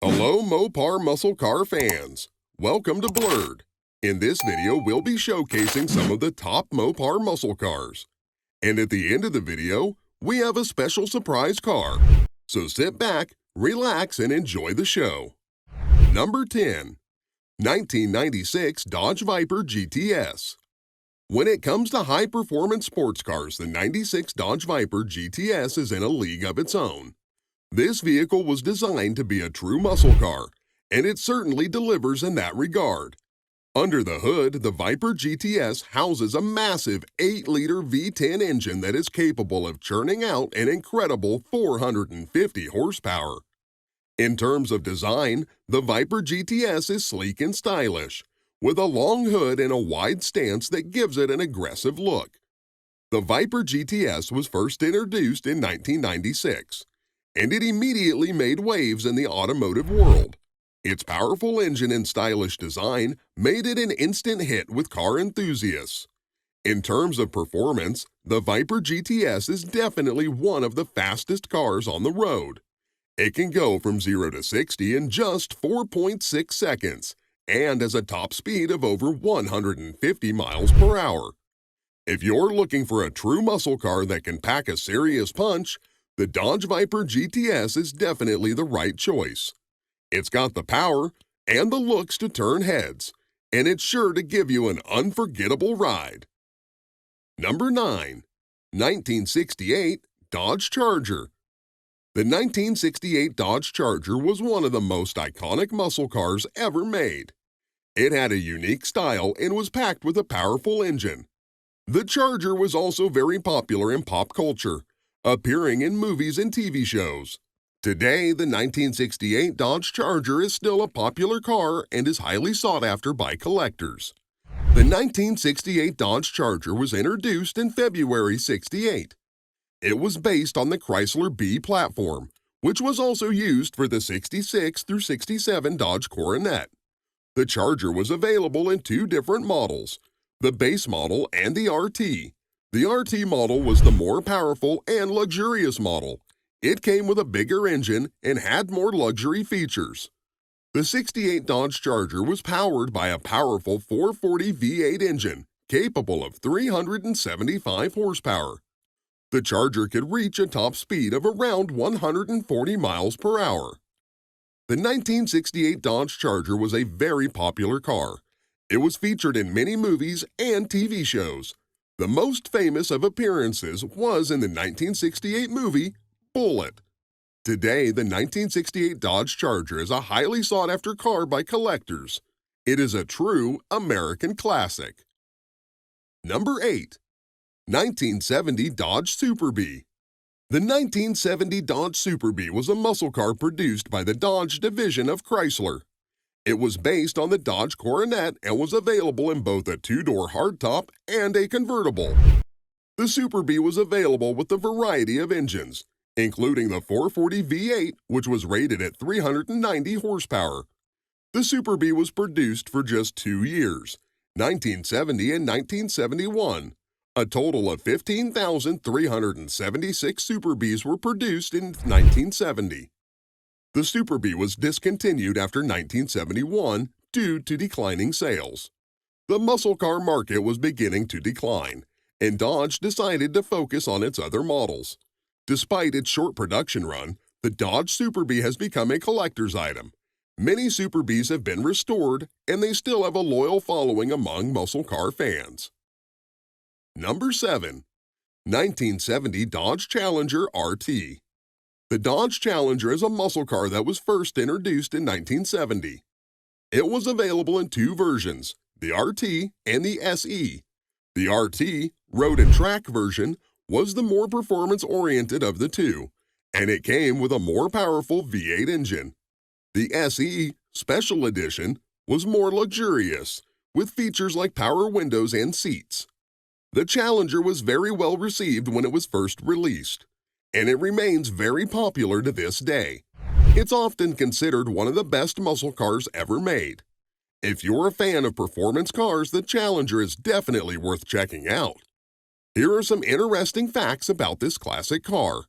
Hello Mopar muscle car fans! Welcome to Blurred. In this video, we'll be showcasing some of the top Mopar muscle cars. And at the end of the video, we have a special surprise car. So sit back, relax, and enjoy the show. Number 10. 1996 Dodge Viper GTS. When it comes to high-performance sports cars, the 96 Dodge Viper GTS is in a league of its own. This vehicle was designed to be a true muscle car, and it certainly delivers in that regard. Under the hood, the Viper GTS houses a massive 8-liter V10 engine that is capable of churning out an incredible 450 horsepower. In terms of design, the Viper GTS is sleek and stylish, with a long hood and a wide stance that gives it an aggressive look. The Viper GTS was first introduced in 1996. And it immediately made waves in the automotive world. Its powerful engine and stylish design made it an instant hit with car enthusiasts. In terms of performance, the Viper GTS is definitely one of the fastest cars on the road. It can go from 0 to 60 in just 4.6 seconds and has a top speed of over 150 miles per hour. If you're looking for a true muscle car that can pack a serious punch, the Dodge Viper GTS is definitely the right choice. It's got the power and the looks to turn heads, and it's sure to give you an unforgettable ride. Number 9. 1968 Dodge Charger. The 1968 Dodge Charger was one of the most iconic muscle cars ever made. It had a unique style and was packed with a powerful engine. The Charger was also very popular in pop culture, appearing in movies and TV shows. Today, the 1968 Dodge Charger is still a popular car and is highly sought after by collectors. The 1968 Dodge Charger was introduced in February '68. It was based on the Chrysler B platform, which was also used for the '66 through '67 Dodge Coronet. The Charger was available in two different models, the base model and the RT. The RT model was the more powerful and luxurious model. It came with a bigger engine and had more luxury features. The '68 Dodge Charger was powered by a powerful 440 V8 engine capable of 375 horsepower. The Charger could reach a top speed of around 140 miles per hour. The 1968 Dodge Charger was a very popular car. It was featured in many movies and TV shows. The most famous of appearances was in the 1968 movie Bullitt. Today, the 1968 Dodge Charger is a highly sought-after car by collectors. It is a true American classic. Number 8. 1970 Dodge Super Bee. The 1970 Dodge Super Bee was a muscle car produced by the Dodge division of Chrysler. It was based on the Dodge Coronet and was available in both a two-door hardtop and a convertible. The Super Bee was available with a variety of engines, including the 440 V8, which was rated at 390 horsepower. The Super Bee was produced for just 2 years, 1970 and 1971. A total of 15,376 Super Bees were produced in 1970. The Super Bee was discontinued after 1971 due to declining sales. The muscle car market was beginning to decline, and Dodge decided to focus on its other models. Despite its short production run, the Dodge Super Bee has become a collector's item. Many Super Bees have been restored, and they still have a loyal following among muscle car fans. Number 7. 1970 Dodge Challenger RT. The Dodge Challenger is a muscle car that was first introduced in 1970. It was available in two versions, the RT and the SE. The RT, road and track version, was the more performance-oriented of the two, and it came with a more powerful V8 engine. The SE, Special Edition, was more luxurious, with features like power windows and seats. The Challenger was very well received when it was first released, and it remains very popular to this day. It's often considered one of the best muscle cars ever made. If you're a fan of performance cars, the Challenger is definitely worth checking out. Here are some interesting facts about this classic car.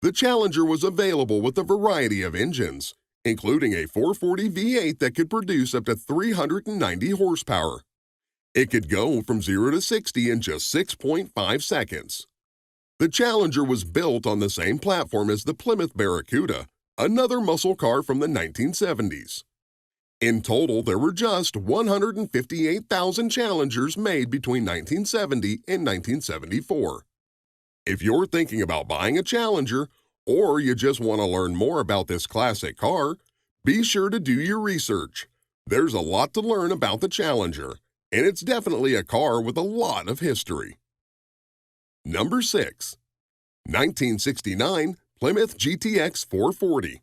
The Challenger was available with a variety of engines, including a 440 V8 that could produce up to 390 horsepower. It could go from 0 to 60 in just 6.5 seconds. The Challenger was built on the same platform as the Plymouth Barracuda, another muscle car from the 1970s. In total, there were just 158,000 Challengers made between 1970 and 1974. If you're thinking about buying a Challenger, or you just want to learn more about this classic car, be sure to do your research. There's a lot to learn about the Challenger, and it's definitely a car with a lot of history. Number 6. 1969 Plymouth GTX 440.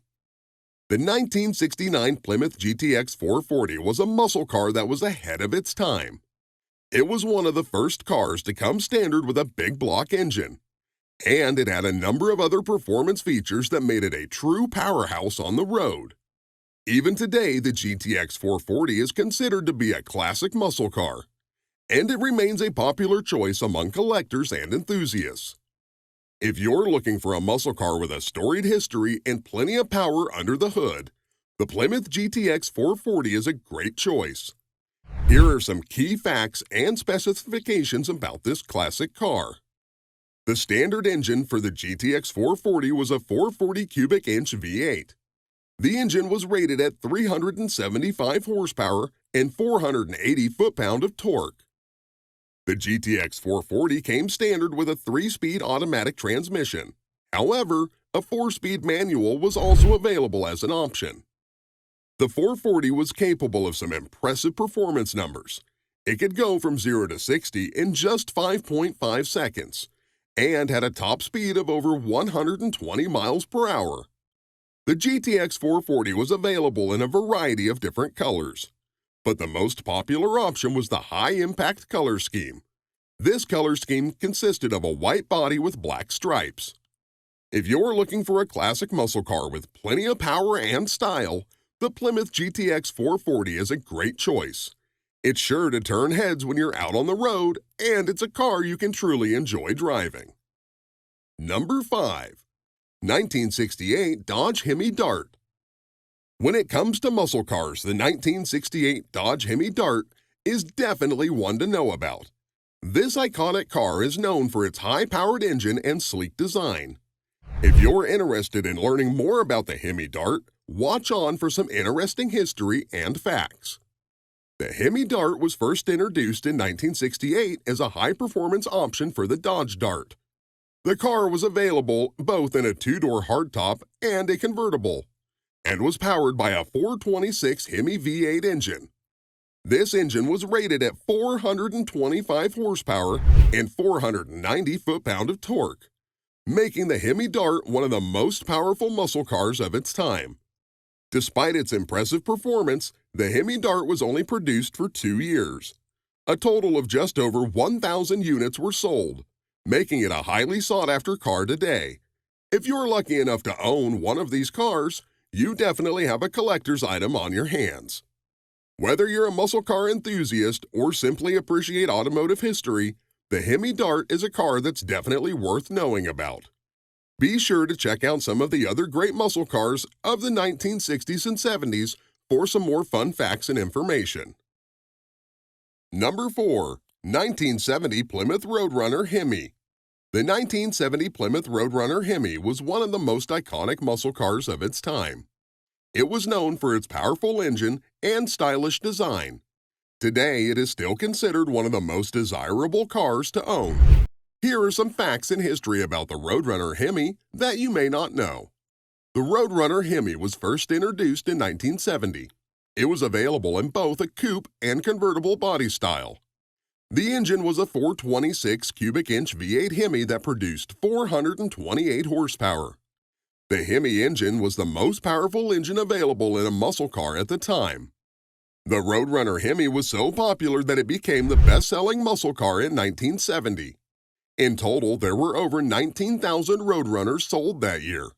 The 1969 Plymouth GTX 440 was a muscle car that was ahead of its time. It was one of the first cars to come standard with a big block engine, and it had a number of other performance features that made it a true powerhouse on the road. Even today, the GTX 440 is considered to be a classic muscle car, and it remains a popular choice among collectors and enthusiasts. If you're looking for a muscle car with a storied history and plenty of power under the hood, the Plymouth GTX 440 is a great choice. Here are some key facts and specifications about this classic car. The standard engine for the GTX 440 was a 440 cubic inch V8. The engine was rated at 375 horsepower and 480 foot-pound of torque. The GTX 440 came standard with a 3-speed automatic transmission. However, a 4-speed manual was also available as an option. The 440 was capable of some impressive performance numbers. It could go from 0 to 60 in just 5.5 seconds and had a top speed of over 120 miles per hour. The GTX 440 was available in a variety of different colors, but the most popular option was the high-impact color scheme. This color scheme consisted of a white body with black stripes. If you're looking for a classic muscle car with plenty of power and style, the Plymouth GTX 440 is a great choice. It's sure to turn heads when you're out on the road, and it's a car you can truly enjoy driving. Number 5. 1968 Dodge Hemi Dart. When it comes to muscle cars, the 1968 Dodge Hemi Dart is definitely one to know about. This iconic car is known for its high-powered engine and sleek design. If you're interested in learning more about the Hemi Dart, watch on for some interesting history and facts. The Hemi Dart was first introduced in 1968 as a high-performance option for the Dodge Dart. The car was available both in a 2-door hardtop and a convertible, and was powered by a 426 Hemi V8 engine. This engine was rated at 425 horsepower and 490 foot-pound of torque, making the Hemi Dart one of the most powerful muscle cars of its time. Despite its impressive performance, the Hemi Dart was only produced for 2 years. A total of just over 1,000 units were sold, making it a highly sought-after car today. If you're lucky enough to own one of these cars, you definitely have a collector's item on your hands. Whether you're a muscle car enthusiast or simply appreciate automotive history, the Hemi Dart is a car that's definitely worth knowing about. Be sure to check out some of the other great muscle cars of the 1960s and 70s for some more fun facts and information. Number 4. 1970 Plymouth Roadrunner Hemi. The 1970 Plymouth Roadrunner Hemi was one of the most iconic muscle cars of its time. It was known for its powerful engine and stylish design. Today, it is still considered one of the most desirable cars to own. Here are some facts and history about the Roadrunner Hemi that you may not know. The Roadrunner Hemi was first introduced in 1970. It was available in both a coupe and convertible body style. The engine was a 426 cubic inch V8 Hemi that produced 428 horsepower. The Hemi engine was the most powerful engine available in a muscle car at the time. The Roadrunner Hemi was so popular that it became the best-selling muscle car in 1970. In total, there were over 19,000 Roadrunners sold that year.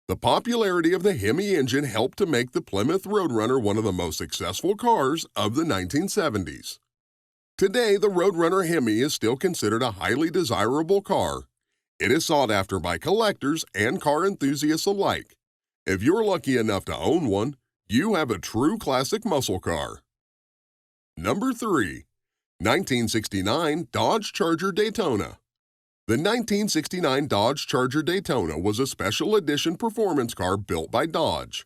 The popularity of the Hemi engine helped to make the Plymouth Roadrunner one of the most successful cars of the 1970s. Today, the Roadrunner Hemi is still considered a highly desirable car. It is sought after by collectors and car enthusiasts alike, If you're lucky enough to own one, you have a true classic muscle car. Number 3. 1969 Dodge Charger Daytona. The 1969 Dodge Charger Daytona was a special edition performance car built by Dodge.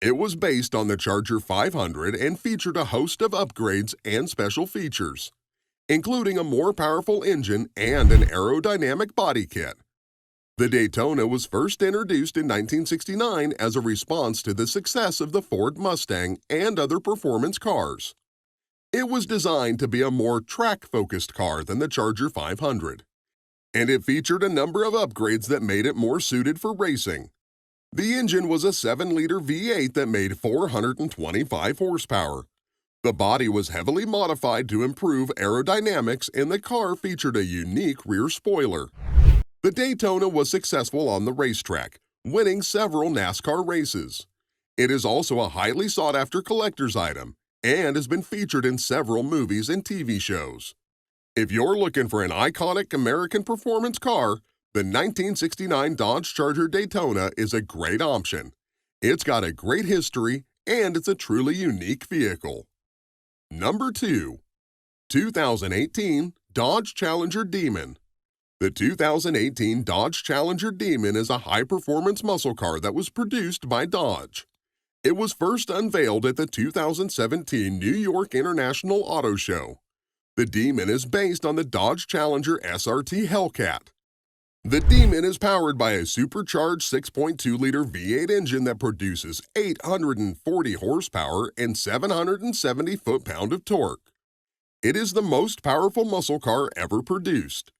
It was based on the Charger 500 and featured a host of upgrades and special features, including a more powerful engine and an aerodynamic body kit. The Daytona was first introduced in 1969 as a response to the success of the Ford Mustang and other performance cars. It was designed to be a more track-focused car than the Charger 500, and it featured a number of upgrades that made it more suited for racing. The engine was a 7-liter V8 that made 425 horsepower. The body was heavily modified to improve aerodynamics, and the car featured a unique rear spoiler. The Daytona was successful on the racetrack, winning several NASCAR races. It is also a highly sought-after collector's item and has been featured in several movies and TV shows. If you're looking for an iconic American performance car, the 1969 Dodge Charger Daytona is a great option. It's got a great history, and it's a truly unique vehicle. Number 2. 2018 Dodge Challenger Demon. The 2018 Dodge Challenger Demon is a high-performance muscle car that was produced by Dodge. It was first unveiled at the 2017 New York International Auto Show. The Demon is based on the Dodge Challenger SRT Hellcat. The Demon is powered by a supercharged 6.2-liter V8 engine that produces 840 horsepower and 770 foot-pound of torque. It is the most powerful muscle car ever produced.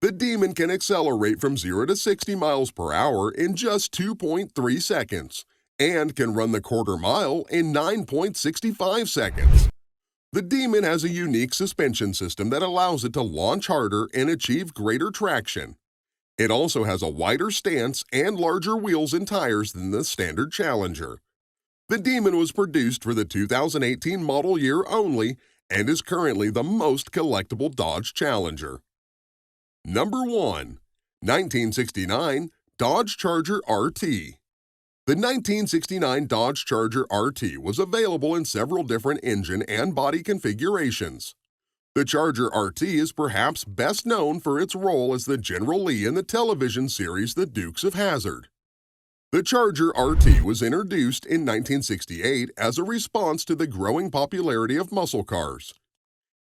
The Demon can accelerate from 0 to 60 miles per hour in just 2.3 seconds and can run the quarter mile in 9.65 seconds. The Demon has a unique suspension system that allows it to launch harder and achieve greater traction. It also has a wider stance and larger wheels and tires than the standard Challenger. The Demon was produced for the 2018 model year only and is currently the most collectible Dodge Challenger. Number 1. 1969 Dodge Charger RT. The 1969 Dodge Charger RT was available in several different engine and body configurations. The Charger RT is perhaps best known for its role as the General Lee in the television series The Dukes of Hazzard. The Charger RT was introduced in 1968 as a response to the growing popularity of muscle cars.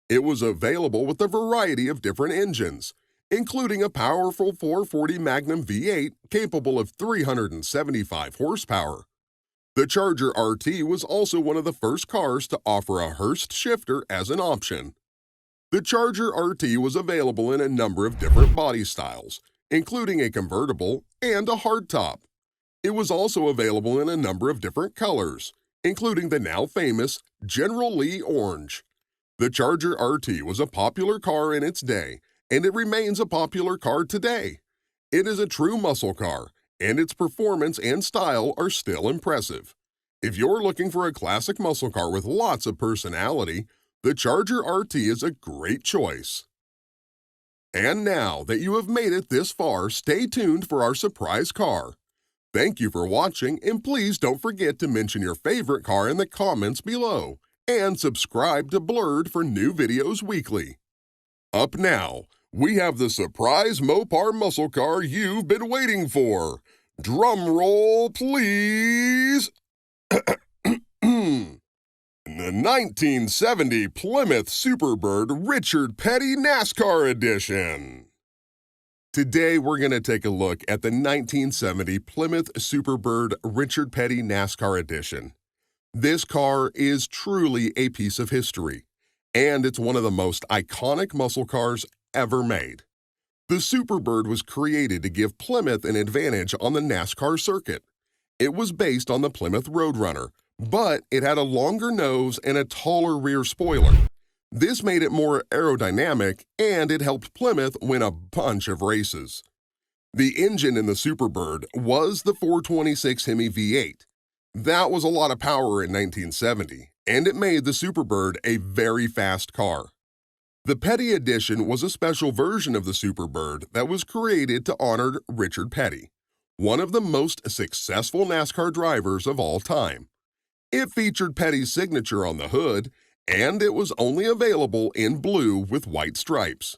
It was available with a variety of different engines, including a powerful 440 Magnum V8 capable of 375 horsepower. The Charger RT was also one of the first cars to offer a Hurst shifter as an option. The Charger RT was available in a number of different body styles, including a convertible and a hardtop. It was also available in a number of different colors, including the now famous General Lee Orange. The Charger RT was a popular car in its day, and it remains a popular car today. It is a true muscle car, and its performance and style are still impressive. If you're looking for a classic muscle car with lots of personality, the Charger RT is a great choice. And now that you have made it this far, stay tuned for our surprise car. Thank you for watching, and please don't forget to mention your favorite car in the comments below, and subscribe to Blurred for new videos weekly. Up now, we have the surprise Mopar muscle car you've been waiting for. Drum roll, please. The 1970 Plymouth Superbird Richard Petty NASCAR Edition. Today, we're going to take a look at the 1970 Plymouth Superbird Richard Petty NASCAR Edition. This car is truly a piece of history, and it's one of the most iconic muscle cars ever made. The Superbird was created to give Plymouth an advantage on the NASCAR circuit. It was based on the Plymouth Roadrunner, but it had a longer nose and a taller rear spoiler. This made it more aerodynamic, and it helped Plymouth win a bunch of races. The engine in the Superbird was the 426 Hemi V8. That was a lot of power in 1970, and it made the Superbird a very fast car. The Petty Edition was a special version of the Superbird that was created to honor Richard Petty, one of the most successful NASCAR drivers of all time. It featured Petty's signature on the hood, and it was only available in blue with white stripes.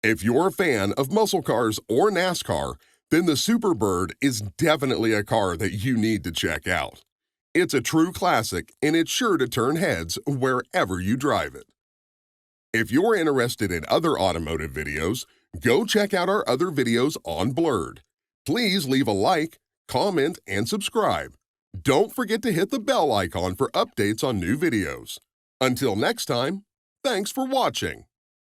If you're a fan of muscle cars or NASCAR, then the Superbird is definitely a car that you need to check out. It's a true classic, and it's sure to turn heads wherever you drive it. If you're interested in other automotive videos, go check out our other videos on Blurred. Please leave a like, comment, and subscribe. Don't forget to hit the bell icon for updates on new videos. Until next time, thanks for watching.